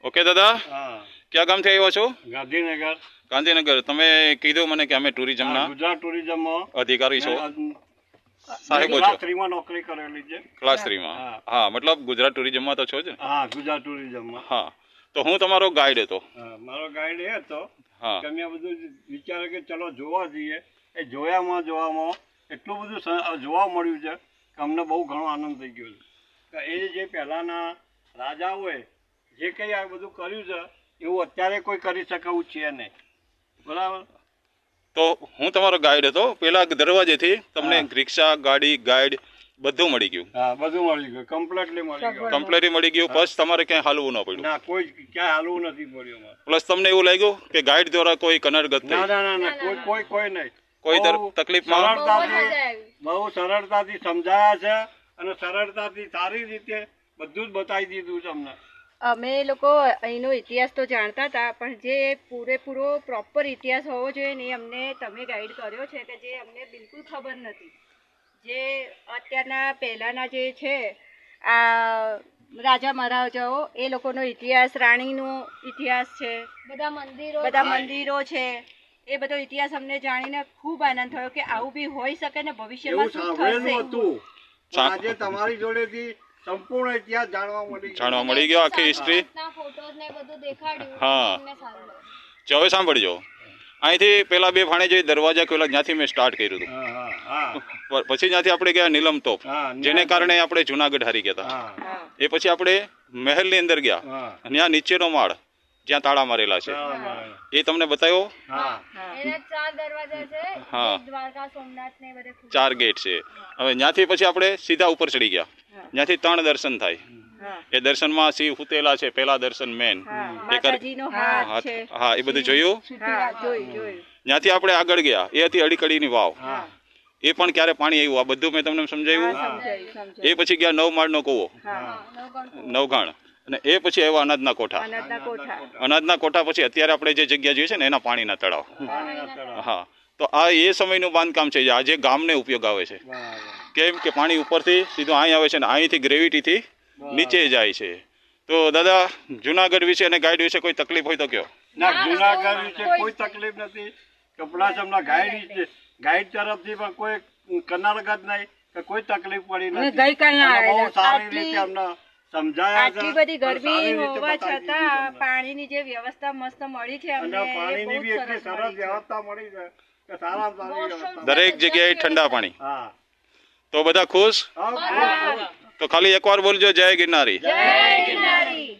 Okay દાદા, હા, ક્યાં ગામથી આવ્યા છો? ગાંધીનગર. ગાંધીનગર. તમે કીધું મને કે અમે ટુરિઝમના ગુજરાત ટુરિઝમમાં અધિકારી છો, સાહેબો ક્લાસ છો, 3 માં નોકરી કરેલી છે. ક્લાસ 3 માં. હા. હા, મતલબ ગુજરાત ટુરિઝમમાં તો છો જ. હા, ગુજરાત ટુરિઝમમાં. હા, તો હું તમારો ગાઈડ હતો. હા, મારો ગાઈડ એ હતો હા કે અમે બધું વિચારે કે ચલો જોવા જઈએ. એ જોવામાં એટલું બધું જોવા મળ્યું છે કે અમને બહુ ઘણો આનંદ થઈ ગયો છે કે એ જે પહેલાના રાજાઓએ જે કંઈ આ બધું કર્યું છે એવું અત્યારે કોઈ કરી શકે એવું છે નહીં. બરાબર. તો હું તમારો ગાઈડ હતો. પેલા દરવાજેથી તમને હા. રિક્ષા, ગાડી, ગાઈડ બધું મળી ગયું. હા, બધું મળી ગયું, કમ્પ્લીટલી મળી ગયું. કમ્પ્લીટલી મળી ગયું. પ્લસ તમારે ક્યાંય હાલવું ન પડ્યું. ના, કોઈ ક્યાંય હાલવું નથી પડ્યું અમારે. પ્લસ તમને એવું લાગ્યું કે ગાઈડ દ્વારા કોઈ કનરગત ના થઈ, ના ના ના, કોઈ નહીં. કોઈ બહુ તકલીફમાં બહુ સરળતાથી સમજાયા છે અને સરળતાથી સારી રીતે બધું જ બતાવી દીધું છે અમને. અમે લોકો અહીંનો ઇતિહાસ તો જાણતા હતા, પણ જે પૂરેપૂરો પ્રોપર ઇતિહાસ હોવો જોઈએ ને એ અમને તમે ગાઈડ કર્યો છે કે જે અમને બિલકુલ ખબર નથી. જે અત્યારના પહેલાંના જે છે આ રાજા મહારાજાઓ એ લોકોનો ઇતિહાસ, રાણીનો ઇતિહાસ છે, બધા મંદિરો છે, એ બધો ઇતિહાસ અમને જાણીને ખૂબ આનંદ થયો કે આવું બી હોઈ શકે ને ભવિષ્યમાં એવું શું સાંભળેલું થશે. હતું પણ આજે તમારી જોડેથી સંપૂર્ણ ઇતિહાસ જાણવા મળી ગયો, આખી હિસ્ટ્રી. હા, હવે સાંભળજો. અહીંથી પેલા બે ફાણે જે દરવાજા ખોલ્યા ત્યાંથી મેં સ્ટાર્ટ કર્યું હતું. હા હા હા પછી ત્યાંથી આપણે ગયા નીલમ તોપ, હા, જેને કારણે આપણે જુનાગઢ હારી ગયા હતા. હા એ પછી આપણે મહેલની અંદર ગયા, હા અને ત્યાં નીચેનો માળ જ્યાં તાળા મારેલા છે હા એ તમને બતાવ્યો. હા એના 4 દરવાજા છે, હા, દ્વારકા, સોમનાથ ને બધે 4 ગેટ છે. હવે ત્યાંથી પછી આપણે સીધા ઉપર ચડી ગયા, ત્યાંથી 3 દર્શન થાય. એ દર્શનમાં શિવ ઉતેલા છે, પેલા દર્શન મેન. માતાજીનો હાથ છે. હા, એ બધું જોયું. હા, જોયું. ત્યાંથી આપણે આગળ ગયા, એ હતી અડીકડીની વાવ. એ પણ ક્યારે પાણી આવ્યું આ બધું મેં તમને સમજાવ્યું. સમજાયું. એ પછી ગયા 9 માળનો કૂવો, નવઘાણ, અને એ પછી આવ્યા અનાજના કોઠા. અનાજના કોઠા પછી અત્યારે આપણે જે જગ્યા જોઈએ છે ને એના પાણીના તળાવ. હા, તો આ એ સમયનું બાંધકામ છે જે આજે ગામને ઉપયોગ આવે છે. કેમ કે પાણી ઉપરથી સીધું અહીં આવે છે ને અહીંથી ગ્રેવિટીથી નીચે જાય છે. તો દાદા, જુનાગઢ વિશે અને ગાઈડ વિશે કોઈ તકલીફ હોય તો કયો. ના, જુનાગઢ વિશે કોઈ તકલીફ નથી. કપડાસમના ગાઈડ તરફથી પણ કોઈ કનરગત નહીં કે કોઈ તકલીફ પડી નથી. અને બહુ સારી રીતે અમને સમજાયા છે. આટલી બધી ગરમી હોવા છતાં પાણીની જે વ્યવસ્થા મસ્ત મળી છે અને અમને, પાણીની બહુ બી જ એટલી સરસ સરસ મળી છે. વ્યવસ્થા મળી છે કે સારામાં સારી વ્યવસ્થા. દરેક જગ્યાએ ઠંડા પાણી. હા તો બધા ખુશ. હા, તો ખાલી એકવાર બોલજો, જય ગિરનારી. જય ગિરનારી.